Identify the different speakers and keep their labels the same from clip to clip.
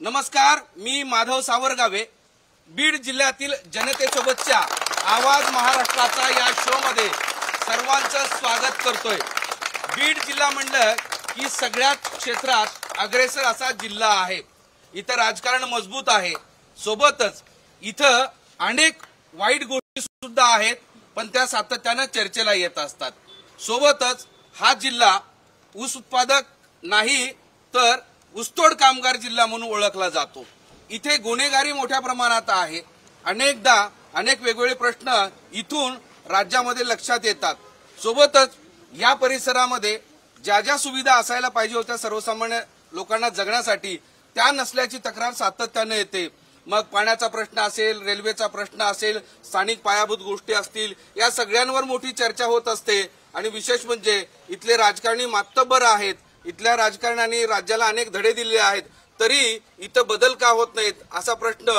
Speaker 1: नमस्कार, मी माधव सावरगावे. बीड जिल्ह्यातील जनतेसोबतच्या आवाज महाराष्ट्राचा या शो मध्ये सर्वांचं स्वागत करतोय. बीड जिल्हा म्हणलं की सगळ्यात क्षेत्रात अग्रेसर असा जिल्हा आहे. इथं राजकारण मजबूत आहे. सोबतच इथं अनेक वाईट गोष्टी सुद्धा आहेत, पण त्या सातत्याने चर्चेला येत असतात. सोबतच हा जिल्हा ऊस उत्पादक नाही तर ऊसतोड कामगार जिल्हा म्हणून ओळखला जातो. इथे गुन्हेगारी मोठ्या प्रमाणात आहे. अनेकदा अनेक वेगवेगळे प्रश्न इथून राज्यामध्ये लक्षात येतात. सोबतच या परिसरामध्ये ज्या ज्या सुविधा असायला पाहिजे होत्या सर्वसामान्य लोकांना जगण्यासाठी त्या नसल्याची तक्रार सातत्याने येते. मग पाण्याचा प्रश्न असेल, रेल्वेचा प्रश्न असेल, स्थानिक पायाभूत गोष्टी असतील, या सगळ्यांवर मोठी चर्चा होत असते. आणि विशेष म्हणजे इथले राजकारणी मातब्बर आहेत. इथल्या राजकारण्यांनी राज्याला अनेक धडे दिले आहेत, तरी इथं बदल का होत नाहीत असा प्रश्न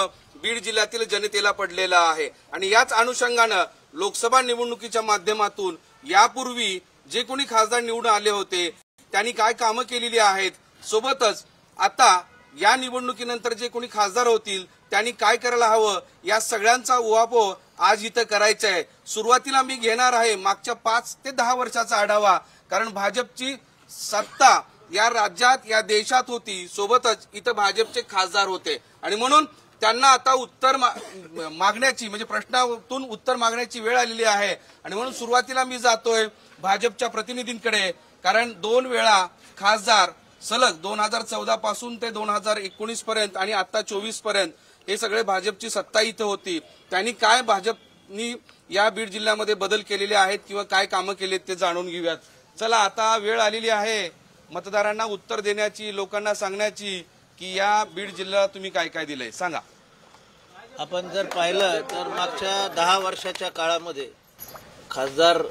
Speaker 1: बीड जिल्ह्यातील जनतेला पडलेला आहे. आणि याच अनुषंगानं लोकसभा निवडणुकीच्या माध्यमातून यापूर्वी जे कोणी खासदार निवडून आले होते त्यांनी काय कामं केलेली आहेत, सोबतच आता या निवडणुकीनंतर जे कोणी खासदार होतील त्यांनी काय करायला हवं, या सगळ्यांचा उहापोह आज इथं करायचा आहे. सुरुवातीला मी घेणार आहे मागच्या 5 ते 10 वर्षाचा आढावा, कारण भाजपची सत्ता या राज्यात या देशात होती. सोबतच इथं भाजपचे खासदार होते आणि म्हणून त्यांना आता उत्तर मागण्याची म्हणजे प्रश्नातून उत्तर मागण्याची वेळ आलेली आहे. आणि म्हणून सुरुवातीला मी जातोय भाजपच्या प्रतिनिधींकडे, कारण 2 वेळा खासदार सलग 2014 पासून ते 2019 पर्यंत आणि आता 24 पर्यंत हे सगळे भाजपची सत्ता इथं होती. त्यांनी काय भाजपनी या बीड जिल्ह्यामध्ये बदल केलेले आहेत किंवा काय कामं केलीत ते जाणून घेऊयात. चला, आता वेळ आलेली आहे मतदारांना उत्तर देण्याची, लोकांना सांगण्याची की या बीड जिल्ह्याला तुम्ही काय काय दिलंय सांगा.
Speaker 2: आपण जर पाहिलं तर मागच्या 10 वर्षाच्या काळामध्ये खासदार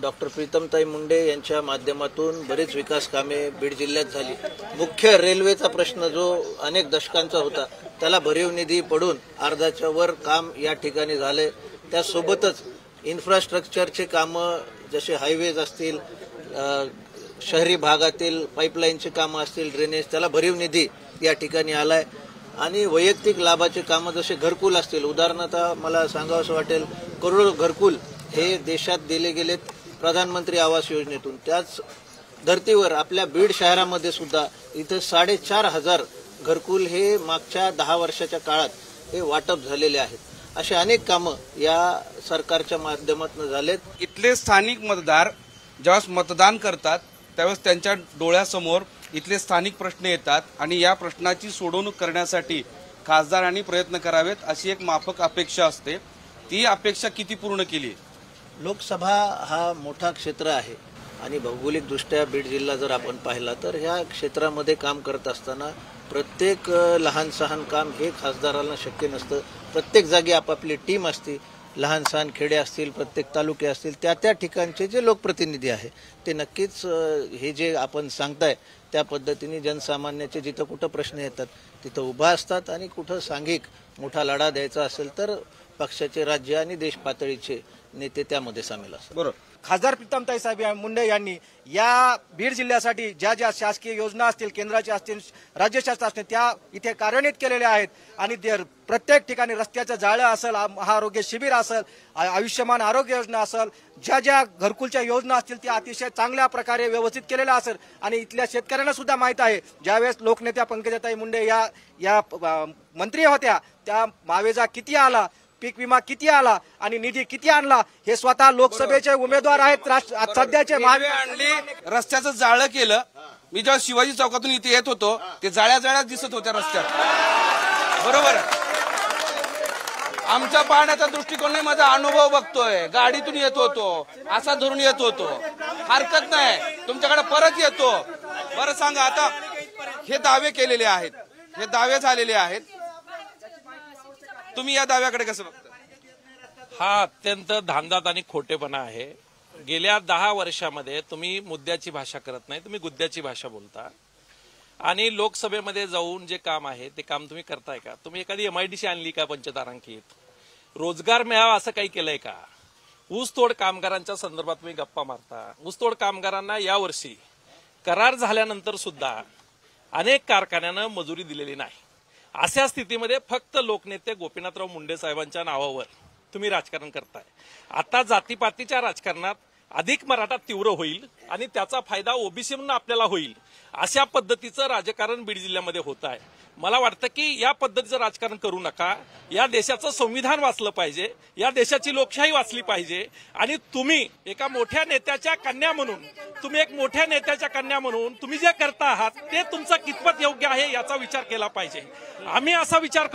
Speaker 2: डॉक्टर प्रीतमताई मुंडे यांच्या माध्यमातून बरेच विकास कामे बीड जिल्ह्यात झाली. मुख्य रेल्वेचा प्रश्न जो अनेक दशकांचा होता त्याला भरीव निधी पडून अर्ध्याच्या वर काम या ठिकाणी झाले. त्यासोबतच इन्फ्रास्ट्रक्चरचे कामं जसे हायवेज असतील, शहरी भागातील पाईपलाईनची कामं असतील, ड्रेनेज, त्याला भरीव निधी या ठिकाणी आलाय. आणि वैयक्तिक लाभाचे कामं जसे घरकुल असतील, उदाहरणार्थ मला सांगावंसं वाटेल करोडो घरकुल हे देशात दिले गेलेत प्रधानमंत्री आवास योजनेतून. त्याच धर्तीवर आपल्या बीड शहरामध्ये सुद्धा इथं 4,500 घरकुल हे मागच्या 10 वर्षाच्या काळात हे वाटप झालेले आहेत. असे अनेक कामं या सरकारच्या माध्यमातून झालेत.
Speaker 1: इथले स्थानिक मतदार ज्यावेळेस मतदान करतात त्यावेळेस त्यांच्या डोळ्यासमोर इथले स्थानिक प्रश्न येतात आणि या प्रश्नाची सोडवणूक करण्यासाठी खासदारांनी प्रयत्न करावेत अशी एक माफक अपेक्षा असते. ती अपेक्षा किती पूर्ण केली?
Speaker 2: लोकसभा हा मोठा क्षेत्र आहे आणि भौगोलिकदृष्ट्या बीड जिल्हा जर आपण पाहिला तर ह्या क्षेत्रामध्ये काम करत असताना प्रत्येक लहान सहान काम हे खासदारांना शक्य नसतं. प्रत्येक जागी आपापली टीम असते. लहान सहान खेडे असतील, प्रत्येक तालुके असतील, त्या ठिकाणचे जे लोकप्रतिनिधी आहे ते नक्कीच हे जे आपण सांगताय त्या पद्धतीने जनसामान्याचे जिथं कुठं प्रश्न येतात तिथं उभा असतात. आणि कुठं सांघिक मोठा लढा द्यायचा असेल तर पक्षाचे राज्य आणि देश पातळीचे नेते त्यामध्ये सामील असतात.
Speaker 3: बरोबर. खासदार प्रीतमताई साहेब मुंडे यांनी या बीड जिल्ह्यासाठी ज्या ज्या शासकीय योजना असतील, केंद्राच्या असतील, राज्य शासन असतील, त्या इथे कार्यान्वित केलेल्या आहेत. आणि प्रत्येक ठिकाणी रस्त्याचं जाळं असेल, महाआरोग्य शिबिर असेल, आयुष्यमान आरोग्य योजना असेल, ज्या ज्या घरकुलच्या योजना असतील त्या अतिशय चांगल्या प्रकारे व्यवस्थित केलेल्या असेल. आणि इथल्या शेतकऱ्यांना सुद्धा माहीत आहे ज्यावेळेस लोकनेत्या पंकजाताई मुंडे या मंत्री होत्या त्या मावेजा किती आला, पीक विमा किती आला आणि निधी किती आणला हे स्वतः लोकसभेचे उमेदवार आहेत. सध्याचे
Speaker 1: आणली, रस्त्याचं जाळं केलं. मी जेव्हा शिवाजी चौकातून इथे येत होतो ते जाळ्या दिसत होत्या रस्त्यात. बरोबर. आमच्या पाहण्याचा दृष्टिकोन नाही, माझा अनुभव बघतोय. गाडीतून येत होतो, असा धरून येत होतो. हरकत नाही, तुमच्याकडे परत येतो. बरं सांगा, आता हे दावे केलेले आहेत, हे दावे झालेले आहेत, तुम्ही या दाव्याकडे कसं बघता?
Speaker 4: हा अत्यंत धांदात आणि खोटेपणा आहे. गेल्या 10 वर्षामध्ये तुम्ही मुद्द्याची भाषा करत नाही, तुम्ही गुद्द्याची भाषा बोलता. आणि लोकसभेमध्ये जाऊन जे काम आहे ते काम तुम्ही करताय का? तुम्ही एखादी MIDC आणली का पंचतारांकित? रोजगार मेळावा असं काही केलंय का? ऊसतोड कामगारांच्या संदर्भात तुम्ही गप्पा मारता. ऊसतोड कामगारांना यावर्षी करार झाल्यानंतर सुद्धा अनेक कारखान्यांना मजुरी दिलेली नाही. अशा स्थितीमध्ये फक्त लोकनेते गोपीनाथराव मुंडे साहेबांच्या नावावर तुम्ही राजकारण करताय. आता जातीपातीच्या राजकारणात अधिक मराठा तीव्र होईल आणि त्याचा फायदा ओबीसी म्हणून आपल्याला होईल, अशा पद्धतीचं राजकारण बीड जिल्ह्यामध्ये होत आहे. मला वाटतं की या पद्धतीचं राजकारण करू नका. या देशाचं संविधान वाचलं पाहिजे, या देशाची लोकशाही वाचली पाहिजे आणि तुम्ही एका मोठ्या नेत्याच्या कन्या म्हणून तुम्ही जे करता आहात ते तुमचं कितपत योग्य आहे याचा विचार केला पाहिजे. आम्ही असा विचार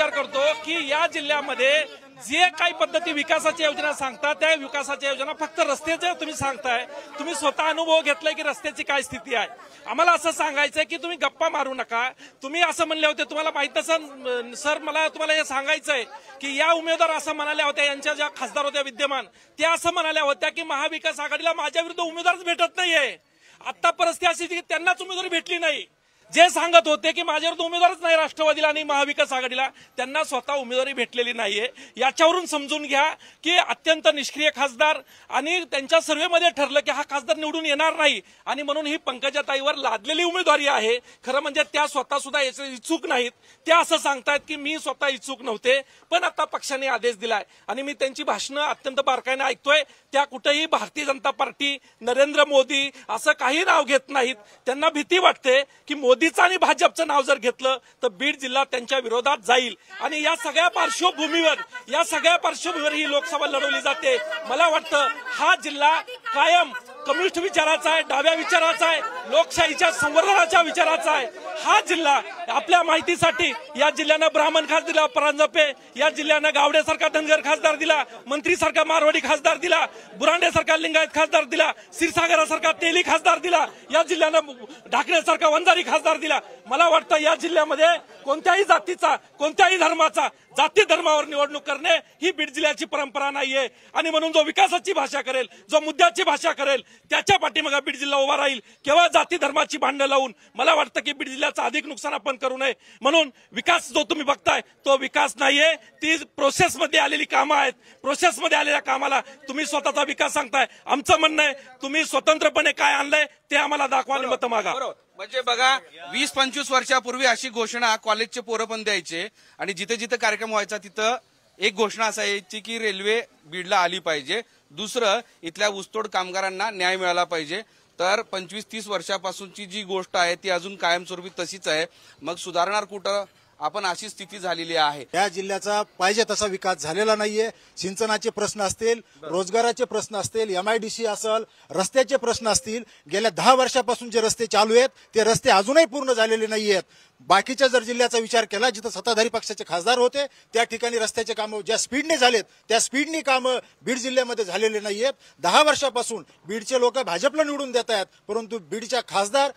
Speaker 4: करतो की या जिल्ह्यामध्ये जे काही पद्धती विकासाच्या योजना सांगता त्या विकासाच्या योजना फक्त रस्त्याच्या तुम्ही सांगताय. तुम्ही स्वतः अनुभव घेतलाय की रस्त्याची काय स्थिती आहे. आम्हाला असं सांगायचंय की तुम्ही गप्पा मारू नका. तुम्ही असं म्हणले होते, तुम्हाला माहित असेल सर, मला तुम्हाला हे सांगायचंय की या उमेदवार असं म्हणाल्या होत्या, यांच्या ज्या खासदार होत्या विद्यमान, त्या असं म्हणाल्या होत्या की महाविकास आघाडीला माझ्या विरुद्ध उमेदवारच भेटत नाहीये. आता परिस्थिती अशी की त्यांनाच उमेदवारी भेटली नाही. जे सांगत होते की माझ्यावर उमेदवारच नाही राष्ट्रवादीला आणि महाविकास आघाडीला, त्यांना स्वतः उमेदवारी भेटलेली नाहीये. याच्यावरून समजून घ्या की अत्यंत निष्क्रिय खासदार आणि त्यांच्या सर्व्हेमध्ये ठरलं की हा खासदार निवडून येणार नाही आणि म्हणून ही पंकजाताईवर लादलेली उमेदवारी आहे. खरं म्हणजे त्या स्वतः सुद्धा याचे इच्छुक नाहीत. त्या असं सांगतायत की मी स्वतः इच्छुक नव्हते, पण आता पक्षाने आदेश दिलाय आणि मी त्यांची भाषणं अत्यंत बारकाईने ऐकतोय. त्या कुठेही भारतीय जनता पार्टी, नरेंद्र मोदी असं काही नाव घेत नाहीत. त्यांना भीती वाटते की मोदीचं आणि भाजपचं नाव जर घेतलं तर बीड जिल्हा त्यांच्या विरोधात जाईल आणि या सगळ्या पार्श्वभूमीवर ही लोकसभा लढवली जाते. मला वाटतं हा जिल्हा कायम कम्युनिस्ट विचाराचा आहे, डाव्या विचाराचा आहे, लोकशाहीच्या संवर्धनाच्या विचाराचा आहे. हा जिल्हा आपल्या माहितीसाठी या जिल्ह्यानं ब्राह्मण खासदार दिला परांजपे, या जिल्ह्यानं गावडेसारखा धनगर खासदार दिला, मंत्रीसारखा मारवाडी खासदार दिला, बुरांडेसारखा लिंगायत खासदार दिला, क्षीरसागरासारखा तेली खासदार दिला, या जिल्ह्यानं ढाकणेसारखा वंजारी खासदार दिला. मला वाटतं या जिल्ह्यामध्ये कोणत्याही जातीचा, कोणत्याही धर्माचा, जाती धर्मावर निवडणूक करणे ही बीड जिल्ह्याची परंपरा नाहीये आणि म्हणून जो विकासाची भाषा करेल, जो मुद्द्याची भाषा करेल, त्याच्या पाठीमागे बीड जिल्हा उभा राहील. केवळ जाती धर्माची भांडणं लावून मला वाटतं की बीड जिल्ह्याचं अधिक नुकसान आपण करू नये. म्हणून विकास जो तुम्ही बघताय तो विकास नाहीये, ती प्रोसेसमध्ये आलेली कामं आहेत. प्रोसेसमध्ये आलेल्या कामाला तुम्ही स्वतःचा विकास सांगताय. आमचं म्हणणं आहे तुम्ही स्वतंत्रपणे काय आणलंय ते आम्हाला दाखवा आणि मतं मागा.
Speaker 1: म्हणजे बघा, 20-25 वर्षापूर्वी अशी घोषणा कॉलेजचे पोरं पण द्यायचे आणि जिथे जिथे कार्यक्रम व्हायचा तिथं एक घोषणा असायची की रेल्वे बीडला आली पाहिजे. दुसरं, इथल्या ऊसतोड कामगारांना न्याय मिळाला पाहिजे. तर 25-30 वर्षापासूनची जी गोष्ट आहे ती अजून कायमस्वरूपी तशीच आहे. मग सुधारणार कुठं? आपण अशी स्थिती झालेली आहे.
Speaker 5: या जिल्ह्याचा पाहिजे तसा विकास झालेला नाहीये. सिंचनाचे प्रश्न असतील, रोजगाराचे प्रश्न असतील, MIDC असेल, रस्त्याचे प्रश्न असतील. गेल्या 10 वर्षापासून जे रस्ते चालू आहेत ते रस्ते अजूनही पूर्ण झालेले नाहीयेत. बाकीच्या जर जिल्ह्याचा विचार केला, जिथं सत्ताधारी पक्षाचे खासदार होते त्या ठिकाणी रस्त्याचे कामं ज्या स्पीडने झालेत त्या स्पीडनी कामं बीड जिल्ह्यामध्ये झालेले नाहीयेत. 10 वर्षापासून बीडचे लोक भाजपला निवडून देत आहेत, परंतु बीडच्या खासदार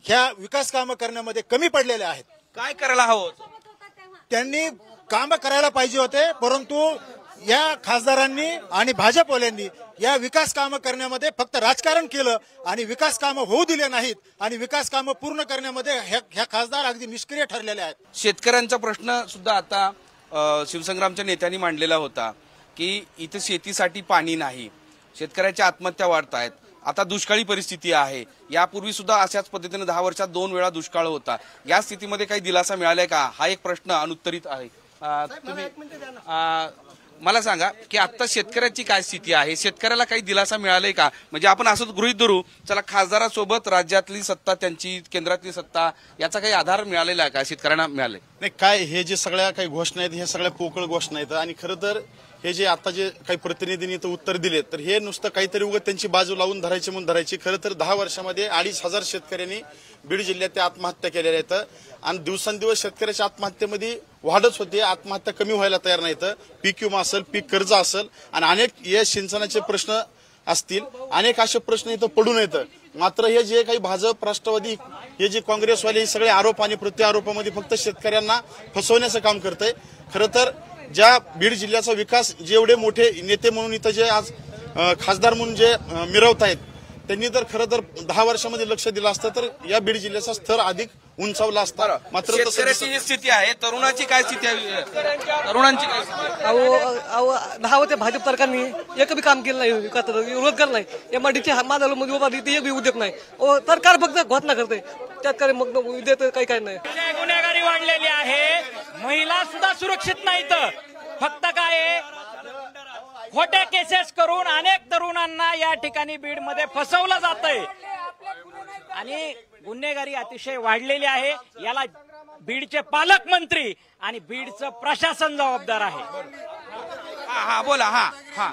Speaker 5: ह्या विकास कामं करण्यामध्ये कमी पडलेले आहेत.
Speaker 1: काय करायला हवं?
Speaker 5: त्यांनी काम करायला पाहिजे होते, परंतु या खासदारांनी आणि भाजपवाल्यांनी या विकास कामं करण्यामध्ये फक्त राजकारण केलं आणि विकास कामं होऊ दिले नाहीत आणि विकास कामं पूर्ण करण्यामध्ये ह्या खासदार अगदी निष्क्रिय ठरलेले आहेत.
Speaker 1: शेतकऱ्यांचा प्रश्न सुद्धा आता शिवसंग्रामच्या नेत्यांनी मांडलेला होता की इथे शेतीसाठी पाणी नाही, शेतकऱ्याच्या आत्महत्या वाढत आहेत, आता दुष्काळी परिस्थिती आहे. यापूर्वी सुद्धा अशाच पद्धतीने 10 वर्षात 2 वेळा दुष्काळ होता. या स्थितीमध्ये काही दिलासा मिळालाय का? हा एक प्रश्न अनुत्तरित आहे. तुम्ही मला सांगा की आता शेतकऱ्याची काय स्थिती आहे? शेतकऱ्याला काही दिलासा मिळालाय का? म्हणजे आपण असंच गृहीत धरू, चला खासदारासोबत राज्यातली सत्ता त्यांची, केंद्रातली सत्ता, याचा काही आधार मिळालेला आहे का? शेतकऱ्यांना मिळाले
Speaker 6: नाही काय? हे जे सगळ्या काही घोषणा आहेत हे सगळ्या पोकळ घोषणा आहेत आणि खरं तर हे जे आता जे काही प्रतिनिधींनी इथं उत्तर दिले तर हे नुसतं काहीतरी उगाच त्यांची बाजू लावून धरायची म्हणून धरायची. खरं तर 10 वर्षामध्ये 2,500 शेतकऱ्यांनी बीड जिल्ह्यात आत्महत्या केलेल्या आहेत आणि दिवसेंदिवस शेतकऱ्याच्या आत्महत्येमध्ये वाढच होते. आत्महत्या कमी व्हायला तयार नाहीत. पीक विमा असेल, पीक कर्ज असेल आणि अनेक हे सिंचनाचे प्रश्न असतील, अनेक असे प्रश्न इथं पडून येतं. मात्र हे जे काही भाजप, राष्ट्रवादी, हे जे काँग्रेसवाले सगळे आरोप आणि प्रत्यारोपामध्ये फक्त शेतकऱ्यांना फसवण्याचं काम करतंय. खरं तर ज्या बीड जिल्ह्याचा विकास जे एवढे मोठे नेते म्हणून इथं जे आज खासदार म्हणून जे मिरवत आहेत त्यांनी तर खरं तर 10 वर्षामध्ये लक्ष दिलं असतं तर या बीड जिल्ह्याचा स्तर अधिक उंचावला असता. मात्र
Speaker 1: शेतकऱ्याची ही स्थिती आहे. तरुणाची काय स्थिती आहे? तरुणांची काय स्थिती?
Speaker 7: अहो 10 वर्ष भाजप सरकारने एक बी काम केलं नाही, रोजगार नाही, MIDC मध्ये उभा एक बी उद्योग नाही. सरकार फक्त घोषणा करते. त्यात काय मग उद्या काही काय नाही.
Speaker 8: गुन्हेगारी वाढलेली आहे, महिला सुद्धा सुरक्षित नाहीत. फक्त काय खोट्या केसेस करून अनेक तरुणांना या ठिकाणी बीडमध्ये फसवलं जातंय आणि गुन्हेगारी अतिशय वाढलेली आहे. याला बीडचे पालकमंत्री आणि बीडचं प्रशासन जबाबदार आहे.
Speaker 1: हा बोला. हा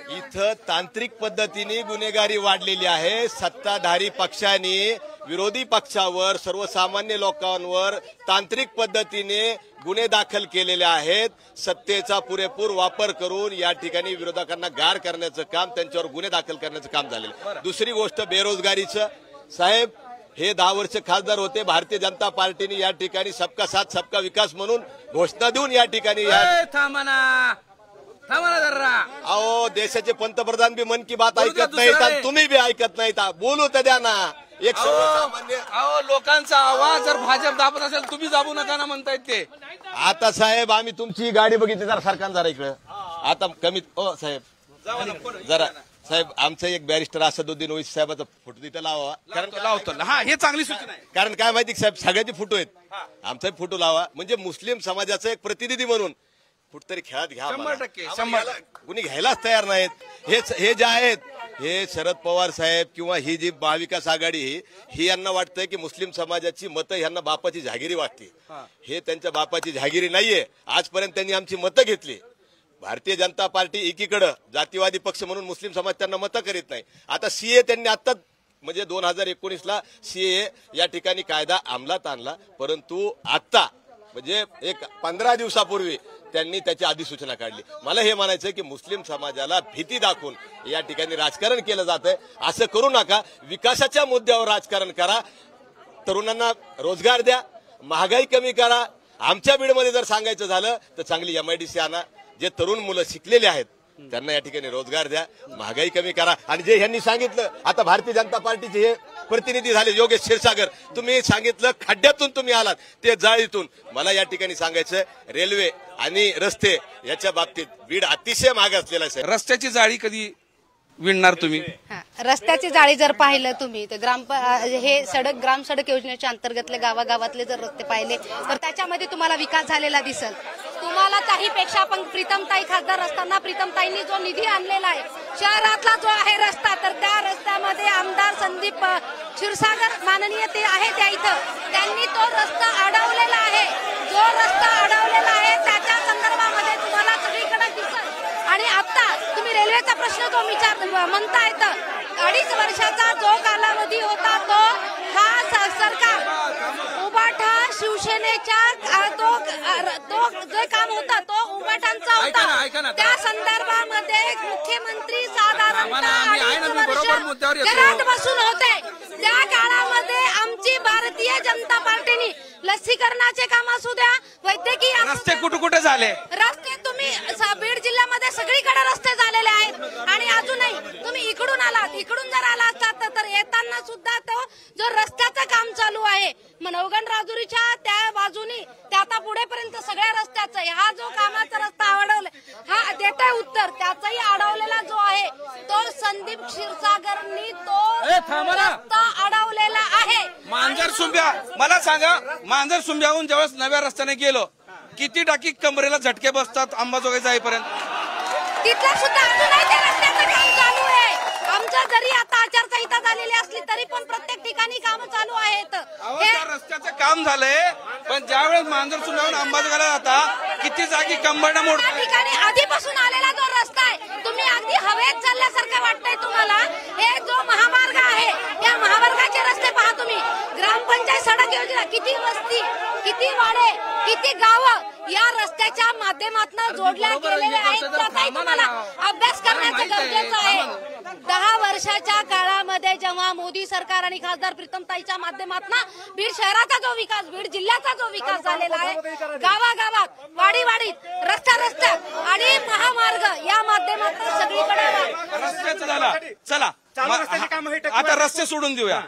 Speaker 9: इथं तांत्रिक पद्धतीने गुन्हेगारी वाढलेली आहे. सत्ताधारी पक्षांनी विरोधी पक्षावर, सर्वसामान्य लोकांवर तांत्रिक पद्धतीने गुन्हे दाखल केलेले आहेत. सत्तेचा पुरेपूर वापर करून या ठिकाणी विरोधकांना गार करण्याचं काम, त्यांच्यावर गुन्हे दाखल करण्याचं काम झालेलं. दुसरी गोष्ट बेरोजगारीचं. साहेब हे 10 वर्ष खासदार होते. भारतीय जनता पार्टीने या ठिकाणी सबका साथ सबका विकास म्हणून घोषणा देऊन या ठिकाणी अहो देशाचे पंतप्रधान बी मन की बात ऐकत नाहीत आणि तुम्ही बी ऐकत नाहीत. बोलू तर द्या ना. एक सर्वसामान्य
Speaker 1: लोकांचा आवाज जर भाजप दाबत असेल तुम्ही दाबू नका ना म्हणतायत ते.
Speaker 9: आता साहेब आम्ही तुमची गाडी बघितली जरा सरकार जरा इकडं आता कमीत साहेब जरा साहेब आमचं एक बॅरिस्टर असदुद्दीन ओवैसी साहेबाचा फोटो तिथे लावा. कारण
Speaker 1: लावतो. हा हे चांगली सूचना आहे.
Speaker 9: कारण काय माहिती साहेब सगळ्याचे फोटो आहेत. आमचाही फोटो लावा म्हणजे मुस्लिम समाजाचा एक प्रतिनिधी म्हणून कुठतरी खेळात घ्या.
Speaker 1: 100%
Speaker 9: कुणी घ्यायलाच तयार नाहीत. हे जे आहेत हे शरद पवार साहेब किंवा ही जी महाविकास आघाडी ही यांना वाटतंय की मुस्लिम समाजाची मतं यांना बापाची जहागिरी वाटते. हे त्यांच्या बापाची जहागिरी नाहीये. आजपर्यंत त्यांनी आमची मतं घेतली. भारतीय जनता पार्टी एकीकडे जातीवादी पक्ष म्हणून मुस्लिम समाज त्यांना मतं करीत नाही. आता सीए त्यांनी आत्ताच म्हणजे 2019ला सीए या ठिकाणी कायदा अंमलात आणला. परंतु आता म्हणजे एक 15 दिवसापूर्वी त्यांनी त्याची अधिसूचना काढली. मला हे म्हणायचं की मुस्लिम समाजाला भीती दाखवून या ठिकाणी राजकारण केलं जातंय. असं करू नका. विकासाच्या मुद्द्यावर राजकारण करा. तरुणांना रोजगार द्या, महागाई कमी करा. आमच्या बीडमध्ये जर सांगायचं झालं तर चांगली MIDC आणा. जे तरुण मुलं शिकलेले आहेत त्यांना या ठिकाणी रोजगार द्या, महागाई कमी करा. आणि जे ह्यांनी सांगितलं आता भारतीय जनता पार्टीचे हे प्रतिनिधी झाले योगेश क्षीरसागर, तुम्ही सांगितलं खड्ड्यातून तुम्ही आलात ते जाळीतून. मला या ठिकाणी सांगायचं रेल्वे आणि रस्ते याच्या बाबतीत बीड अतिशय महाग असलेला आहे.
Speaker 1: रस्त्याची जाळी कधी विणणार तुम्ही?
Speaker 10: रस्त्याची जाळी जर पाहिलं तुम्ही तर हे ग्राम सडक योजनेच्या अंतर्गतले गावागावातले जर रस्ते पाहिले तर त्याच्यामध्ये तुम्हाला विकास झालेला दिसल. तुम्हाला त्याहीपेक्षा पण प्रीतमताई खासदार असताना प्रीतमताईंनी जो निधी आणलेला आहे शहरातला जो आहे रस्ता, तर त्या रस्त्यामध्ये आमदार संदीप क्षीरसागर माननीय ते आहे त्या इथं त्यांनी तो रस्ता अडवलेला आहे. जो रस्ता अडवलेला आहे त्याच्या संदर्भामध्ये तुम्हाला सगळीकडे दिसल. आणि आता तुम्ही रेल्वेचा प्रश्न जो म्हणता येतं 2.5 वर्षाचा जो कालावधी होता तो हा सरकार उबाठा शिवसेनेच्या तो जे काम होता तो उबाठांचा होता. त्या संदर्भामध्ये मुख्यमंत्री साधारणतः घरात बसून होते. त्या काळामध्ये आमची भारतीय जनता पार्टीने लसीकरणाचे काम असू द्या, वैद्यकीय
Speaker 1: रस्ते कुठे झाले,
Speaker 10: रस्ते तुम्ही बीड जिल्ह्यामध्ये सगळीकडे रस्ते झालेले आहेत. आणि अजूनही तुम्ही इकडून आलात, इकडून जर आला असतात तर येताना सुद्धा तो जो रस्त्याचं काम चालू आहे नवगण राजुरीच्या त्या बाजूनी त्या आता पुढेपर्यंत सगळ्या रस्त्याचा हा जो कामाचा रस्ता अडवला हा देत आहे उत्तर. त्याचाही अडवलेला जो आहे तो संदीप क्षीरसागरनी तो रस्ता अडवलेला आहे.
Speaker 1: मांजर सुंब्या मला सांगा, मांजर सुंब्याहून ज्यावेळेस नव्या रस्त्याने गेलो किती टाकी कमरेला झटके बसतात अंबाजोगाई जाईपर्यंत?
Speaker 10: तिथला सुद्धा अजूनही त्या रस्त्याचं काम चालू आहे. आमच्या जरी आता आचारसंहिता झालेली असली तरी पण प्रत्येक ठिकाणी काम चालू आहेत.
Speaker 1: रस्त्याचं काम झालंय पण ज्यावेळेस मांजर सुंब्याहून अंबाजोगाईला जाता किती जागी कंबरडा मोड
Speaker 10: ठिकाणी आधीपासून आलेला जो रस्ता आहे तुम्ही अगदी हवेत चालल्यासारखं वाटतंय तुम्हाला. हे जो महामार्ग आहे या महामार्गाचे रस्ते पहा तुम्ही. ग्रामपंचायत सडक योजना किती वस्ती, किती वाडे, किती गावं या रस्त्याच्या माध्यमातून जोडल्या गेलेल्या आहेत. त्याचाही तुम्हाला अभ्यास करण्याचं गरजेचं आहे. 10 वर्षाच्या काळामध्ये जेव्हा मोदी सरकार आणि खासदार प्रीतमताईच्या माध्यमातून बीड शहराचा जो विकास, बीड जिल्ह्याचा जो विकास झालेला आहे गावागावात, वाडीवाडीत, रस्त्यात आणि महामार्ग या माध्यमातून सगळीकडे
Speaker 1: रस्त्याचं झाला. चला आता रस्ते सोडून देऊया.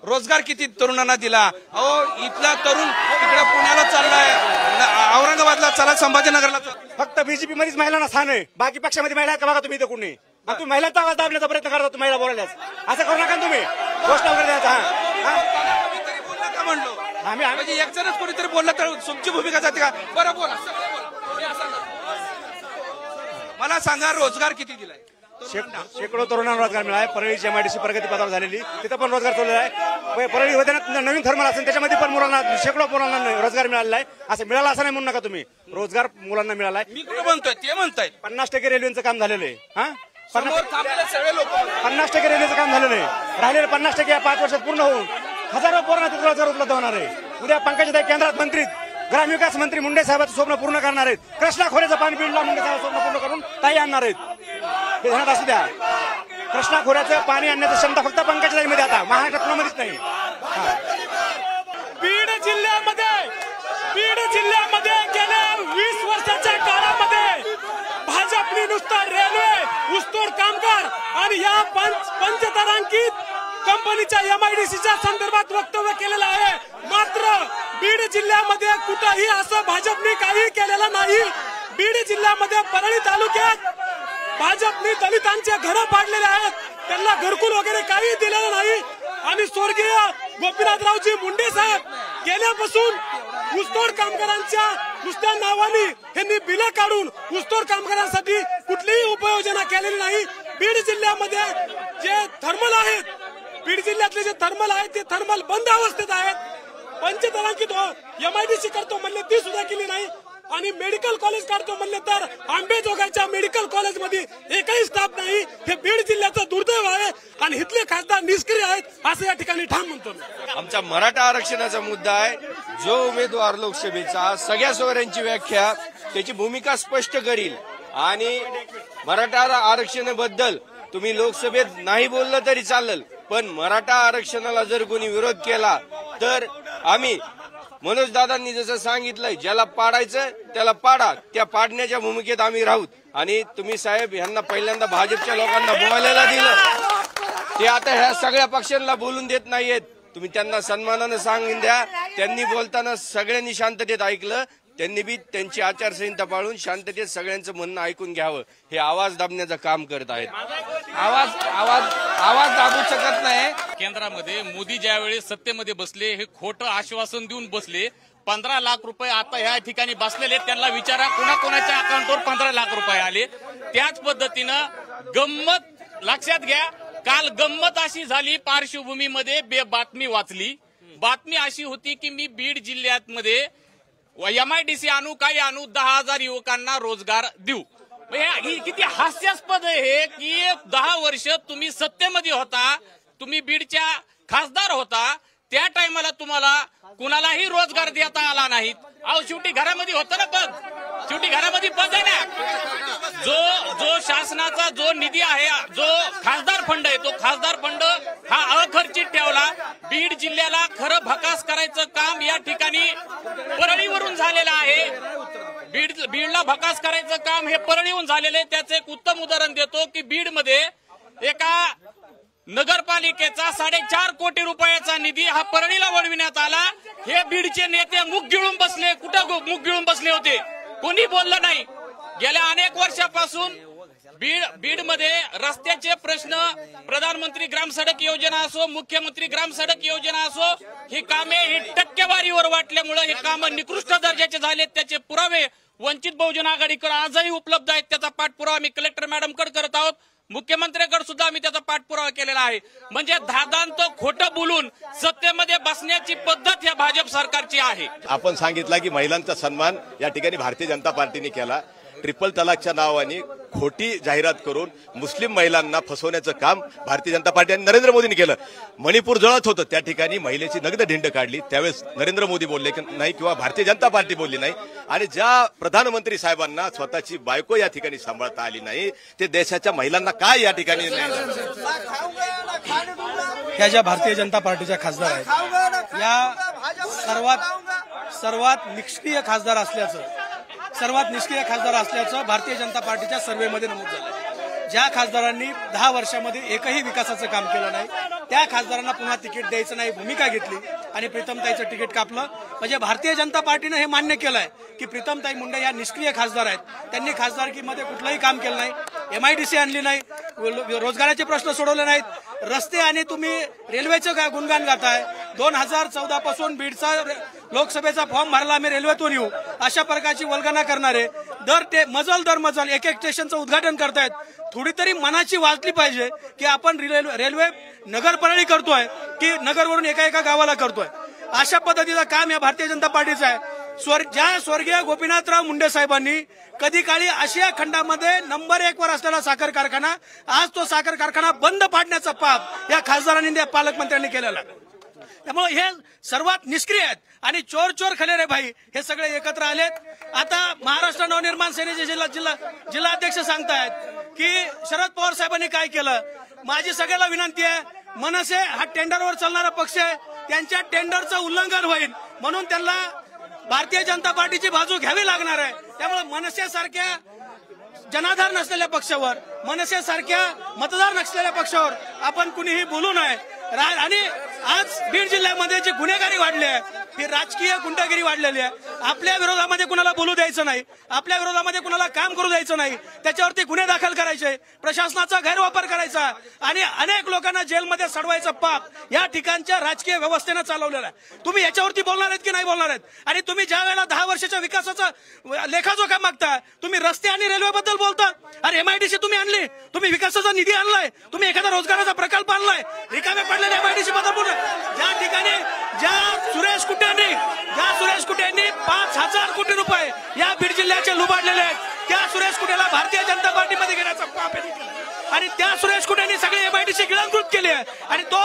Speaker 1: रोजगार किती तरुणांना दिला? अहो इथला तरुण तिकडे पुण्याला चाललाय, औरंगाबादला चला, संभाजीनगरला.
Speaker 3: फक्त बीजेपी मध्येच महिलांना स्थान आहे, बाकी पक्षामध्ये महिला का बघा तुम्ही इथं कोणी. तुम्ही महिलांचा आवाज दाबण्याचा प्रयत्न करता, महिला बोलायलाच असं करू नका तुम्ही. गोष्ट वगैरे द्यायचा
Speaker 1: म्हणजे एक जणच कोणीतरी बोललं तर तुमची भूमिका जाते का? बरं बोला, सगळं बोला. तुम्ही असं करा. मला सांगा, रोजगार किती दिलाय?
Speaker 3: शेकडो तरुणांना रोजगार मिळाला आहे. परळीची MIDC प्रगती पथावर झालेली, तिथं पण रोजगार चाललेला आहे. परळी होते ना, नवीन थर्मल असेल त्याच्यामध्ये पण मुलांना शेकडो मुलांना रोजगार मिळालेला आहे. असं मिळाला असं नाही म्हणू नका तुम्ही, रोजगार मुलांना मिळाला आहे.
Speaker 1: मी कुठं म्हणतोय ते म्हणतायत
Speaker 3: 50% रेल्वेचं काम झालेलं आहे. हा,
Speaker 1: समोर थांबलेले सगळे लोक
Speaker 3: 50% रेल्वेचं काम झालेलं आहे. राहिलेलं 50% या 5 वर्षात पूर्ण होऊन हजारो पोरांना तिथे रोजगार उपलब्ध होणार आहे. उद्या पंकजाताई केंद्रात मंत्री, ग्रामविकास मंत्री मुंडे साहेबांचं स्वप्न पूर्ण करणार आहेत. कृष्णा खोऱ्याचं पाणी बीडला मुंडे साहेब स्वप्न पूर्ण करून ताई आणणार आहेत. हे ध्यानात असू द्या. कृष्णा खोऱ्याचं पाणी आणण्याची क्षमता फक्त पंकजाताईमध्ये, आता महाराष्ट्रात मध्येच नाही.
Speaker 8: बीड जिल्ह्यामध्ये गेल्या 20 वर्षाच्या काळामध्ये भाजपने नुसता रेल्वे, ऊसतोड कामगार आणि या पंचतारांकित कंपनीच्या MIDCच्या संदर्भात वक्तव्य केलेलं आहे. मात्र बीड जिल्ह्यामध्ये कुठंही असं भाजपने काही केलेलं नाही. बीड जिल्ह्यामध्ये परळी तालुक्यात भाजपने दलितांचे घरं पाडलेले आहेत, त्यांना घरकुल वगैरे काही दिलेलं नाही. आणि स्वर्गीय गोपीनाथरावजी मुंडे साहेब गेल्यापासून ऊसतोड कामगारांच्या नुसत्या नावाने यांनी बिलं काढून ऊसतोड कामगारांसाठी कुठलीही उपाययोजना केलेली नाही. बीड जिल्ह्यामध्ये जे थर्मल आहेत, बीड जिल्ह्यातले जे थर्मल आहेत ते थर्मल बंद अवस्थेत आहेत. पंचतारांकित MIDC करतो म्हणले ती सुद्धा केली नाही. आणि मेडिकल कॉलेज काढतो म्हणले तर आंबेजोगाईच्या मेडिकल कॉलेजमध्ये एकही स्टाफ नाही. हे बीड जिल्ह्याचं दुर्दैव आहे आणि इथले खासदार निष्क्रिय आहेत असं या ठिकाणी ठाम म्हणतो.
Speaker 1: आमचा मराठा आरक्षणाचा मुद्दा आहे. जो उमेदवार लोकसभेचा सगळ्या सोयऱ्यांची व्याख्या, त्याची भूमिका स्पष्ट करील. आणि मराठा आरक्षणाबद्दल तुम्ही लोकसभेत नाही बोललं तरी चालेल, पण मराठा आरक्षणाला जर कोणी विरोध केला तर आम्ही मनोज दादांनी जसं सांगितलंय, ज्याला पाडायचं त्याला पाडा, त्या पाडण्याच्या भूमिकेत आम्ही राहू. आणि तुम्ही साहेब यांना पहिल्यांदा भाजपच्या लोकांना बोलायला दिलं, ते आता ह्या सगळ्या पक्षांना बोलून देत नाहीयेत. तुम्ही त्यांना सन्मानानं सांगून द्या. त्यांनी बोलताना सगळ्यांनी शांततेत ऐकलं, त्यांनी बी त्यांची आचारसंहिता पाळून शांततेत सगळ्यांचं म्हणणं ऐकून घ्यावं. हे आवाज दाबण्याचं काम करत आहेत. आवाज दाबू शकत नाही.
Speaker 11: केंद्रामध्ये मोदी ज्यावेळी सत्तेमध्ये बसले, हे खोटं आश्वासन देऊन बसले. 15 लाख रुपये आता ह्या ठिकाणी बसलेले, त्यांना विचारा कोणाकोणाच्या अकाउंटवर 15 लाख रुपये आले. त्याच पद्धतीनं गंमत लक्षात घ्या. काल गंमत अशी झाली, पार्श्वभूमीमध्ये बातमी वाचली. बातमी अशी होती की मी बीड जिल्ह्यामध्ये MIDC आणू, काही आणू, 10,000 युवकांना रोजगार देऊ. ही किती हास्यास्पद आहे की 10 वर्ष तुम्ही सत्तेमध्ये होता, तुम्ही बीडच्या खासदार होता, त्या टायमाला तुम्हाला कुणालाही रोजगार देता आला नाहीत. अहो शेवटी घरामध्ये होतं ना पद, शेवटी घरामध्ये पद आहे ना. जो शासनाचा जो निधी आहे, जो खासदार फंड आहे, तो खासदार फंड हा अखर्चित ठेवला. बीड जिल्ह्याला खरं भकास करायचं काम या ठिकाणी परळीवरून झालेलं आहे. बीडला भकास करायचं काम हे परळीहून झालेलं आहे. त्याचं एक उत्तम उदाहरण देतो की बीडमध्ये एका नगरपालिकेचा 4.5 कोटी रुपयाचा निधी हा परळीला वळविण्यात आला. हे बीडचे नेते मुख गिळून बसले. कुठं मुख गिळून बसले होते? कोणी बोललं नाही. गेल्या अनेक वर्षापासून बीडमध्ये रस्त्याचे प्रश्न, प्रधानमंत्री ग्राम सडक योजना असो, मुख्यमंत्री ग्राम सडक योजना असो, ही कामे ही टक्केवारीवर वाटल्यामुळे हे काम निकृष्ट दर्जाचे झालेत. त्याचे पुरावे वंचित बहुजन आघाडीकडे आजही उपलब्ध आहेत. त्याचा पाठपुरावा आम्ही कलेक्टर मॅडमकडे करत आहोत. मुख्यमंत्र्यांकडे सुद्धा आम्ही त्याचा पाठपुरावा केलेला आहे. म्हणजे धादांत खोटं बोलून सत्तेमध्ये बसण्याची पद्धत या भाजप सरकारची आहे.
Speaker 9: आपण सांगितलं की महिलांचा सन्मान या ठिकाणी भारतीय जनता पार्टीने केला. ट्रिपल तलाकच्या नावाने खोटी जाहिरात करून मुस्लिम महिलांना फसवण्याचं काम भारतीय जनता पार्टी आणि नरेंद्र मोदींनी केलं. मणिपूर जळत होतं, त्या ठिकाणी महिलेची नग्न ढिंड काढली. त्यावेळेस नरेंद्र मोदी बोलले नाही किंवा भारतीय जनता पार्टी बोलली नाही. आणि ज्या प्रधानमंत्री साहेबांना स्वतःची बायको या ठिकाणी सांभाळता आली नाही, ते देशाच्या महिलांना काय या ठिकाणी
Speaker 7: ह्या ज्या भारतीय जनता पार्टीच्या खासदार आहेत, या सर्वात निष्क्रिय खासदार असल्याचं भारतीय जनता पार्टीच्या सर्व्हेमध्ये नमूद झालं. ज्या खासदारांनी 10 वर्षामध्ये एकही विकासाचं काम केलं नाही, त्या खासदारांना पुन्हा तिकीट द्यायचं नाही भूमिका घेतली आणि प्रीतमताईचं तिकीट कापलं. म्हणजे भारतीय जनता पार्टीनं हे मान्य केलंय की प्रीतमताई मुंडे या निष्क्रिय खासदार आहेत. त्यांनी खासदारकीमध्ये कुठलंही काम केलं नाही, MIDC आणली नाही, रोजगाराचे प्रश्न सोडवले नाहीत, रस्ते आणि तुम्ही रेल्वेचं काय गुणगान गाताय. 2014 पासून बीडचा लोकसभेचा फॉर्म भरायला आम्ही रेल्वेतून येऊ अशा प्रकारची वल्गना करणारे दर मजल एक एक स्टेशनचं उद्घाटन करतायत. थोडी तरी मनाची वाचली पाहिजे की आपण रेल्वे नगर परळी करतोय की नगरवरून एका गावाला करतोय. अशा पद्धतीचं काम या भारतीय जनता पार्टीचं आहे. ज्या स्वर्गीय गोपीनाथराव मुंडे साहेबांनी कधी काळी आशिया खंडामध्ये नंबर 1 वर असलेला साखर कारखाना आज तो साखर कारखाना बंद पाडण्याचा पाप या खासदारांनी या पालकमंत्र्यांनी केलेला. त्यामुळे हे सर्वात निष्क्रिय आहेत आणि चोर खलेरे भाई हे सगळे एकत्र आलेत. आता महाराष्ट्र नवनिर्माण सेनेचे जिल्हाध्यक्ष सांगतायत की शरद पवार साहेबांनी काय केलं. माझी सगळ्याला विनंती आहे, मनसे हा टेंडरवर चालणारा पक्ष आहे, त्यांच्या टेंडरचं उल्लंघन होईल म्हणून त्यांना भारतीय जनता पार्टीची बाजू घ्यावी लागणार आहे. त्यामुळे मनसेसारख्या जनाधार नसलेल्या पक्षावर, मनसेसारख्या मतदार नसलेल्या पक्षावर आपण कुणीही बोलू नये. आणि आज बीड जिल्ह्यामध्ये जी गुन्हेगारी वाढली आहे ही राजकीय गुंडगिरी वाढलेली आहे. आपल्या विरोधामध्ये कुणाला बोलू द्यायचं नाही, आपल्या विरोधामध्ये कुणाला काम करू द्यायचं नाही, त्याच्यावरती गुन्हे दाखल करायचे, प्रशासनाचा गैरवापर करायचा आणि अनेक लोकांना जेलमध्ये सडवायचं पाप या ठिकाणच्या राजकीय व्यवस्थेनं चालवलेलं आहे. तुम्ही याच्यावरती बोलणार आहेत की नाही बोलणार आहेत. आणि तुम्ही ज्या वेळेला 10 वर्षाच्या विकासाचा लेखाजोखा मागता, तुम्ही रस्ते आणि रेल्वेबद्दल बोलता. अरे MIDC तुम्ही आणली, तुम्ही विकासाचा निधी आणलाय, तुम्ही एखादा रोजगाराचा प्रकल्प आणलाय, रिकामे पडलेले MIDC बद्दल बोलू. ज्या ठिकाणी सुरेश कुटेंनी 5,000 कोटी रुपये या बीड जिल्ह्याचे लुबाडलेले आहेत, त्या सुरेश कुटेला भारतीय जनता पार्टीमध्ये घेण्याचा पाप आहे. आणि त्या सुरेश कुटेंनी सगळे MIDC गिळंकृत केली आहे आणि तो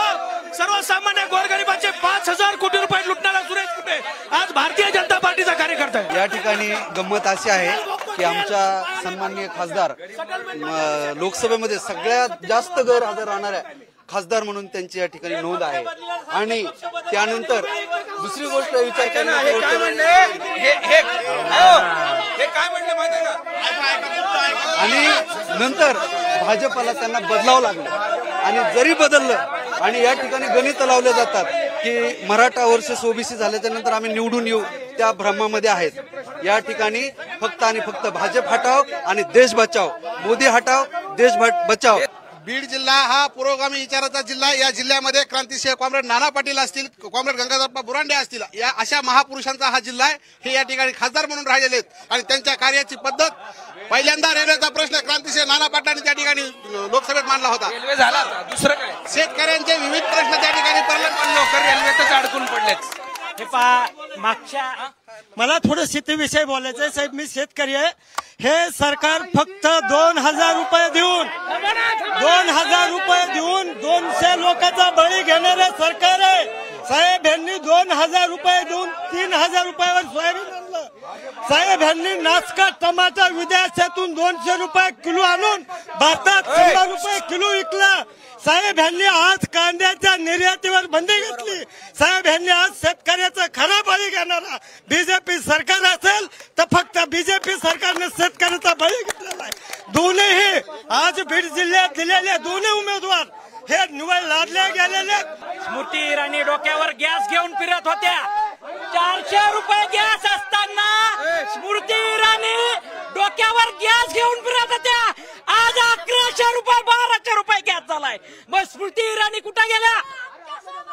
Speaker 7: सर्वसामान्य गोरगरिबांचे 5,000 कोटी रुपये लुटणारा सुरेश कुटे आज भारतीय जनता पार्टीचा कार्यकर्ता आहे.
Speaker 12: या ठिकाणी गंमत अशी आहे की आमच्या सन्माननीय खासदार लोकसभेमध्ये सगळ्यात जास्त गैरहजर राहणाऱ्या खासदार म्हणून त्यांची या ठिकाणी नोंद आहे. आणि त्यानंतर दुसरी गोष्ट विचार आणि नंतर भाजपला त्यांना बदलावं लागलं आणि जरी बदललं आणि या ठिकाणी गणित लावले जातात की मराठा वर्सेस OBC झाल्याच्या नंतर आम्ही निवडून येऊ, त्या भ्रमामध्ये आहेत. या ठिकाणी फक्त आणि फक्त भाजप हटाव आणि देश बचाव, मोदी हटाव देश बचाव.
Speaker 13: बीड जिल्हा हा पुरोगामी विचाराचा जिल्हा. या जिल्ह्यामध्ये क्रांतिसिंह कॉम्रेड नाना पाटील असतील, कॉम्रेड गंगाधरप्पा बुरांडे असतील, या अशा महापुरुषांचा हा जिल्हा आहे. हे या ठिकाणी खासदार म्हणून राहिलेले आहेत आणि त्यांच्या कार्याची पद्धत पहिल्यांदा रेल्वेचा प्रश्न क्रांतिसिंह नाना पाटलांनी त्या ठिकाणी लोकसभेत मांडला होता.
Speaker 1: रेल्वे झाला, दुसरं काय,
Speaker 13: शेतकऱ्यांचे विविध प्रश्न त्या ठिकाणी
Speaker 1: लोक रेल्वेतच अडकून पडलेत.
Speaker 14: हे पहा, मागच्या मला थोडं शेतीविषयी बोलायचं आहे. साहेब, मी शेतकरी आहे. हे सरकार फक्त 2,000 रुपये देऊन 200 लोकांचा बळी घेणारे सरकार आहे. साहेब, यांनी 2,000 रुपये देऊन 3,000 रुपयावर सोयाबीन आणलं. साहेब, यांनी नासका टमाटा विदेशातून 200 रुपये किलो आणून भारतात 100 रुपये किलो विकला. साहेब, यांनी आज कांद्याच्या निर्यातीवर बंदी घेतली. साहेब, यांनी आज शेतकऱ्याचा खरा बळी घेणारा BJP सरकार असेल तर फक्त BJP सरकारने शेतकऱ्याचा बळी घेतलेला आहे. दोन्ही आज बीड जिल्ह्यात दिलेले दोन्ही उमेदवार हे निवड लादले गेलेले.
Speaker 8: स्मृती इराणी डोक्यावर गॅस घेऊन फिरत होत्या. 400 रुपये गॅस असताना स्मृती इराणी डोक्यावर गॅस घेऊन फिरत होत्या. आज 1100 रुपये 1200 रुपये गॅस झालाय. मग स्मृती इराणी कुठे गेल्या?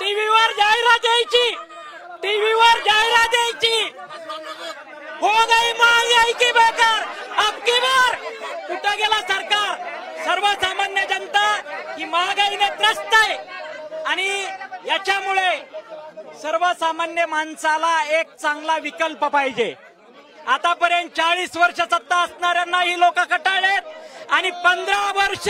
Speaker 8: टीव्हीवर जाहिरात द्यायची, हो गई महंगाई की बेकार, अब की बार कुठे गेला सरकार? सर्वसामान्य जनता ही महागाईने त्रस्त आहे आणि याच्यामुळे सर्वसामान्य माणसाला एक चांगला विकल्प पाहिजे. आतापर्यंत 40 वर्ष सत्ता असणाऱ्यांना ही लोक कटाळलेत आणि 15 वर्ष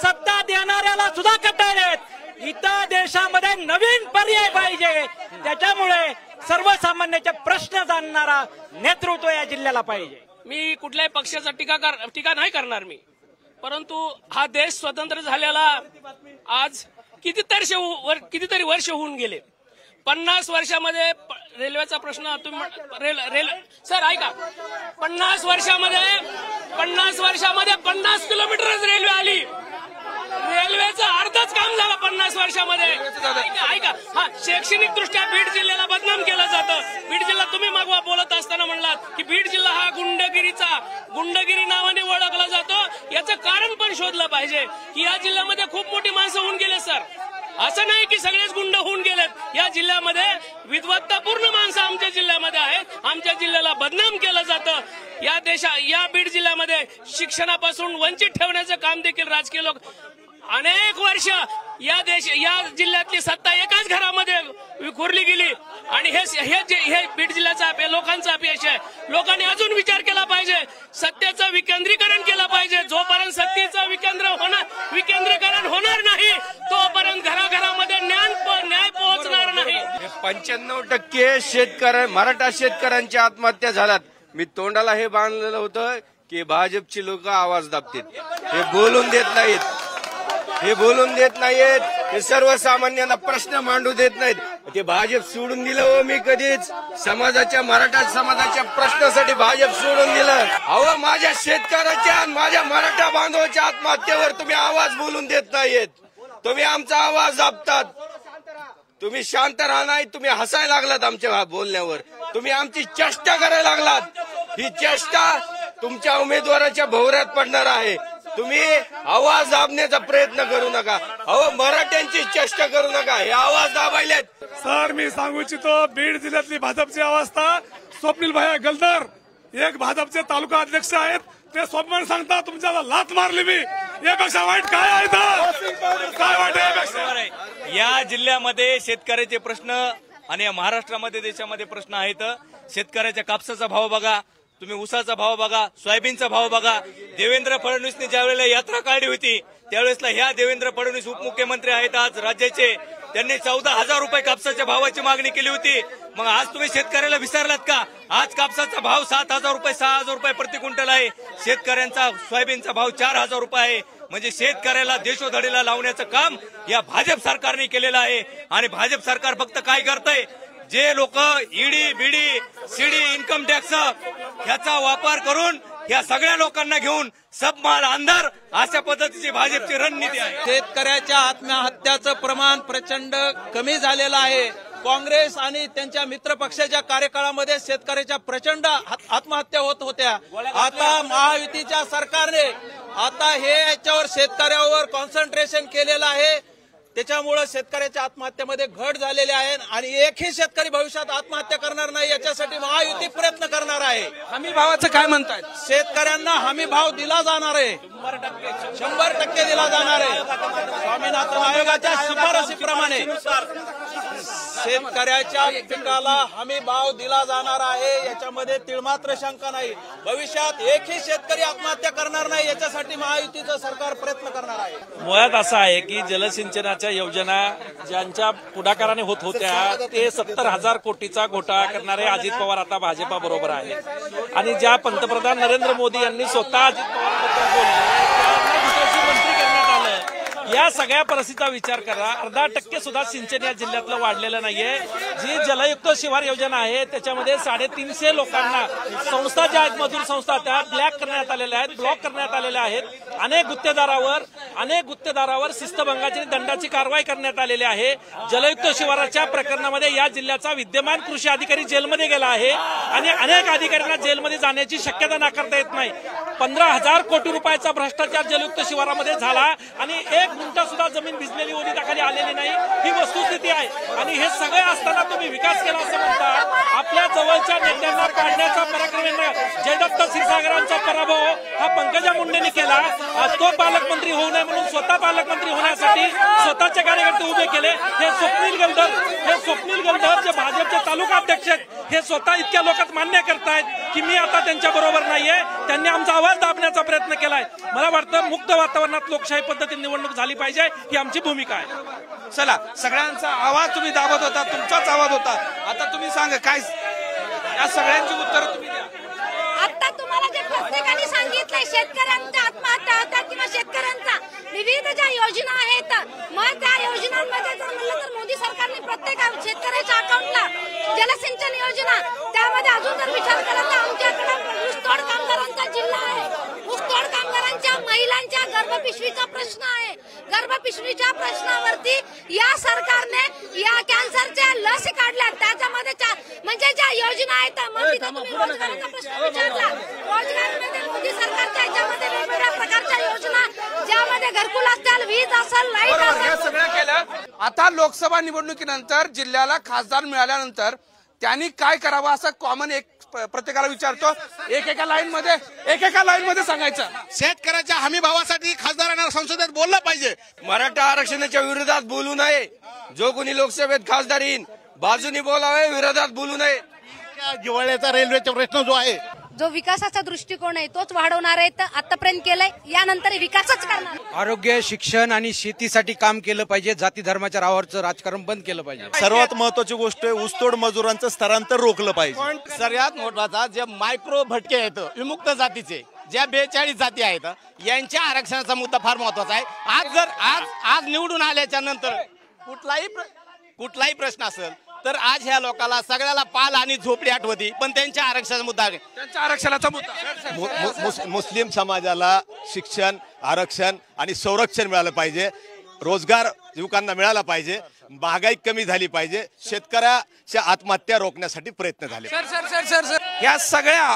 Speaker 8: सत्ता देणाऱ्याला सुद्धा कटाळलेत. इथं देशामध्ये नवीन पर्याय पाहिजे. त्याच्यामुळे सर्वसामान्याचे प्रश्न जाणणारा नेतृत्व या जिल्ह्याला पाहिजे.
Speaker 15: मी कुठल्याही पक्षाचा टीका नाही करणार मी, परंतु हा देश स्वतंत्र झालेला आज कितीतरी वर्ष होऊन गेले. 50 वर्षामध्ये रेल्वेचा प्रश्न तुम्ही सर ऐका, 50 वर्षामध्ये 50 किलोमीटरच रेल्वे आली. रेल्वेचं अर्धच काम झालं 50 वर्षामध्ये. ऐका, हा शैक्षणिक दृष्ट्या बीड जिल्ह्याला बदनाम केलं जातं. बीड जिल्हा तुम्ही मागवा बोलत असताना म्हणलात की बीड जिल्हा हा गुंडगिरी नावाने ओळखला जातो. याचं कारण पण पण शोधलं पाहिजे की या जिल्ह्यामध्ये खूप मोठी माणसं होऊन गेले सर. असं नाही की सगळेच गुंड होऊन गेलेत. या जिल्ह्यामध्ये विद्वत्तापूर्ण माणसं आमच्या जिल्ह्यामध्ये आहेत. आमच्या जिल्ह्याला बदनाम केलं जातं. या बीड जिल्ह्यामध्ये शिक्षणापासून वंचित ठेवण्याचं काम देखील राजकीय लोक अनेक वर्ष या जिल्ह्यातली सत्ता एकाच घरामध्ये विखुरली गेली आणि हे बीड जिल्ह्याचा लोकांचा अपयश आहे. लोकांनी अजून विचार केला पाहिजे. सत्तेचं विकेंद्रीकरण केलं पाहिजे. जोपर्यंत सत्तेचं विकेंद्रीकरण होणार नाही तोपर्यंत घराघरामध्ये न्याय पोहोचणार नाही.
Speaker 1: 95% मराठा शेतकऱ्यांच्या आत्महत्या झाल्यात. मी तोंडाला हे बांधलेलं होतं की भाजपची लोक आवाज दाबतील. हे बोलून देत नाहीत. हे सर्वसामान्यांना प्रश्न मांडू देत नाहीत. ते भाजप सोडून दिलं हो. मी कधीच मराठा समाजाच्या प्रश्नासाठी भाजप सोडून दिलं. अहो माझ्या शेतकऱ्याच्या माझ्या मराठा बांधवाच्या आत्महत्येवर तुम्ही आवाज बोलून देत नाहीत. तुम्ही आमचा आवाज दाबतात. तुम्ही शांत राहा नाही. तुम्ही हसायला लागलात आमच्या बोलण्यावर. तुम्ही आमची चेष्टा करायला लागलात. ही चेष्टा तुमच्या उमेदवाराच्या भोवऱ्यात पडणार आहे. तुम्ही आवाज दाबण्याचा प्रयत्न करू नका. अहो मराठ्यांची चेष्टा करू नका. हे आवाज दाबायलेत.
Speaker 16: सर मी सांगू इच्छितो बीड जिल्ह्यातली भाजपची अवस्था. स्वप्नील भाया गलदर एक भाजपचे तालुका अध्यक्ष आहेत. ते स्वप्न सांगता तुमच्याला लात मारली मी. यापेक्षा वाईट काय आहे? काय वाईट यापेक्षा?
Speaker 8: या जिल्ह्यामध्ये शेतकऱ्याचे प्रश्न आणि या महाराष्ट्रामध्ये देशामध्ये प्रश्न आहेत. शेतकऱ्याच्या कापसाचा भाव बघा, तुम्ही ऊसाचा भाव बघा, सोयाबीनचा भाव बघा. देवेंद्र फडणवीसने ज्या वेळेला यात्रा काढली होती त्यावेळेसला ह्या देवेंद्र फडणवीस उपमुख्यमंत्री आहेत आज राज्याचे. त्यांनी 14,000 रुपये कापसाच्या भावाची मागणी केली होती. मग आज तुम्ही शेतकऱ्याला विसरलात का? आज कापसाचा भाव 7,000 रुपये 6,000 रुपये प्रति क्विंटल आहे. शेतकऱ्यांचा सोयाबीनचा भाव 4,000 रुपये आहे. म्हणजे शेतकऱ्याला देशोधडीला लावण्याचं काम या भाजप सरकारने केलेलं आहे. आणि भाजप सरकार फक्त काय करतंय? जे लोक ईडी बीडी सीडी इन्कम टॅक्स ह्याचा वापर करून या सगळ्या लोकांना घेऊन सबमाल अंधार अशा पद्धतीची भाजपची रणनीती आहे.
Speaker 2: शेतकऱ्याच्या आत्महत्याचं प्रमाण प्रचंड कमी झालेलं आहे. काँग्रेस आणि त्यांच्या मित्र पक्षाच्या कार्यकाळामध्ये शेतकऱ्याच्या प्रचंड आत्महत्या होत होत्या. आता महायुतीच्या सरकारने आता हे याच्यावर शेतकऱ्यावर कॉन्सन्ट्रेशन केलेलं आहे. त्याच्यामुळे शेतकऱ्याच्या आत्महत्येमध्ये घट झालेली आहे आणि एकही शेतकरी भविष्यात आत्महत्या करणार नाही याच्यासाठी महायुती प्रयत्न करणार आहे.
Speaker 1: हमी भावाचं काय म्हणतायत?
Speaker 2: शेतकऱ्यांना हमी भाव दिला जाणार आहे. 100% दिला जाणार आहे. स्वामीनाथन आयोगाच्या शिफारसीप्रमाणे शेतकऱ्याच्या पिकाला हमी भाव दिला जाणार आहे. याच्यामध्ये तिळमात्र शंका नाही. भविष्यात एकही शेतकरी आत्महत्या करणार नाही याच्यासाठी महायुतीचं सरकार प्रयत्न करणार आहे.
Speaker 4: मुळात असं आहे की जलसिंचनाच्या योजना ज्यांच्या पुढाकाराने होत होत्या ते 70,000 कोटीचा घोटाळा करणारे अजित पवार आता भाजपा बरोबर आहेत. आणि ज्या पंतप्रधान नरेंद्र मोदी यांनी स्वतः अजित पवारांबद्दल बोलले मंत्री करण्यात आलं. या सगळ्या परिस्थितीचा विचार करा. अर्धा% सुद्धा सिंचन या जिल्ह्यातलं वाढलेलं नाहीये. जी जलयुक्त शिवार योजना आहे त्याच्यामध्ये 350 लोकांना संस्था ज्या आहेत मजूर संस्था त्या ब्लॅक करण्यात आलेल्या आहेत, ब्लॉक करण्यात आलेल्या आहेत. अनेक गुत्तेदारावर शिस्तभंगाची दंडाची कारवाई करण्यात आलेली आहे. जलयुक्त शिवाराच्या प्रकरणामध्ये या जिल्ह्याचा विद्यमान कृषी अधिकारी जेलमध्ये गेला आहे आणि अनेक अधिकाऱ्यांना जेलमध्ये जाण्याची शक्यता नाकारता येत नाही. 15,000 कोटी रुपयाचा भ्रष्टाचार जलयुक्त शिवारामध्ये झाला आणि 1 गुंठा सुद्धा जमीन भिजलेली ओलिताखाली आलेली नाही. ही वस्तुस्थिती आहे. आणि हे सगळे असताना तुम्ही विकास केला असं म्हणता. आपल्या जवळच्या नेत्यांना पाडण्याचा पराक्रम जयदत्त क्षीरसागरांचा पराभव हा पंकजा मुंडेंनी केला. तो पालकमंत्री होऊ नये म्हणून स्वतः पालकमंत्री होण्यासाठी स्वतःचे कार्यकर्ते उभे केले. हे स्वप्नील गलदर जे भाजपचे तालुका अध्यक्ष आहेत हे स्वतः इतक्या लोकात मान्य करतायत की मी आता त्यांच्या बरोबर नाहीये. त्यांनी आमचा आवाज दाबण्याचा प्रयत्न केलाय. मला वाटतं मुक्त वातावरणात लोकशाही पद्धतीने निवडणूक झाली पाहिजे ही आमची भूमिका आहे.
Speaker 1: चला सगळ्यांचा आवाज तुम्ही दाबत होता, तुमचाच आवाज होता. आता तुम्ही सांगा काय या सगळ्यांची उत्तर तुम्ही द्या.
Speaker 10: आता तुम्हाला जे प्रत्येकाने सांगितलंय शेतकऱ्यांच्या आत्महत्या होतात किंवा शेतकऱ्यांचा विविध ज्या योजना आहेत मग त्या योजनांमध्ये जर म्हणलं तर मोदी सरकारने प्रत्येक शेतकऱ्याच्या अकाउंटला जलसिंचन योजना त्यामध्ये अजून जर विचार केला तर आमच्याकडे ऊसतोड कामगारांचा जिल्हा आहे. ऊसतोड कामगारांच्या महिलांच्या गर्भपिशवीचा प्रश्न आहे. गर्भपिशवीच्या प्रश्नावरती या सरकारने या कॅन्सरच्या लसी काढल्या, त्याच्यामध्ये म्हणजे ज्या योजना आहेत, मग तिथे तुम्ही रोजगाराचा प्रश्न विचारला. रोजगारामध्ये मोदी सरकारच्या याच्यामध्ये वेगवेगळ्या प्रकारच्या योजना, ज्यामध्ये घरकुल असेल, वीज असेल, लाईट
Speaker 1: हे
Speaker 10: असेल.
Speaker 1: सगळं केलं. आता लोकसभा निवडणुकीनंतर जिल्ह्याला खासदार मिळाल्यानंतर त्यांनी काय करावं असं कॉमन एक प्रत्येकाला विचारतो. एकेका लाईन मध्ये सांगायचं.
Speaker 13: शेतकऱ्याच्या हमी भावासाठी खासदारांना संसदेत बोललं पाहिजे.
Speaker 1: मराठा आरक्षणाच्या विरोधात बोलू नये. जो कोणी लोकसभेत खासदार येईल बाजूनी बोलावे, विरोधात बोलू नये.
Speaker 5: जिव्हाळ्याचा रेल्वेचा प्रश्न जो आहे,
Speaker 10: जो विकासाचा दृष्टिकोन आहे तोच वाढवणार आहे. तर आतापर्यंत केलंय, यानंतर विकासच करणार.
Speaker 17: आरोग्य, शिक्षण आणि शेतीसाठी काम केलं पाहिजे. जाती धर्माच्या रावावरचं राजकारण बंद केलं पाहिजे.
Speaker 18: सर्वात महत्वाची गोष्ट आहे, ऊसतोड मजुरांचं स्थलांतर रोखलं पाहिजे.
Speaker 19: सर्वात महत्वाचा जे मायक्रो भटके आहेत विमुक्त जातीचे, ज्या 42 जाती आहेत, यांच्या आरक्षणाचा मुद्दा फार महत्वाचा आहे. आज निवडून आल्याच्या नंतर कुठलाही प्रश्न असेल तर आज ह्या लोकांना सगळ्याला पाल आणि झोपडी आठवती, पण त्यांच्या आरक्षणाचा मुद्दा आहे.
Speaker 1: त्यांच्या आरक्षणाचा मुद्दा.
Speaker 9: मुस्लिम समाजाला शिक्षण, आरक्षण आणि संरक्षण मिळालं पाहिजे. रोजगार युवकांना मिळाला पाहिजे. महागाई कमी झाली पाहिजे. शेतकऱ्याच्या आत्महत्या रोखण्यासाठी प्रयत्न झाले.
Speaker 1: सर या सगळ्या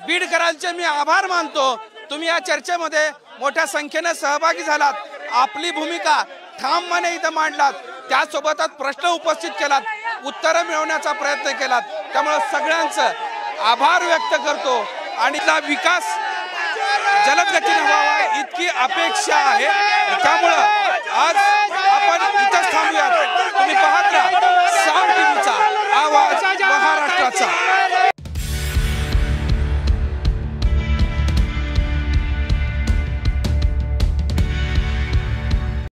Speaker 1: बीडकरांचे मी आभार मानतो. तुम्ही या चर्चेमध्ये मोठ्या संख्येने सहभागी झालात. आपली भूमिका ठामपणे इथं मांडलात. त्यासोबतच प्रश्न उपस्थित केलात, उत्तरं मिळवण्याचा प्रयत्न केलात. त्यामुळे सगळ्यांचं आभार व्यक्त करतो आणि विकास जलद गतीने व्हावा इतकी अपेक्षा आहे. त्यामुळं आज आपण इथंच थांबूयात. तुम्ही पाहत राहा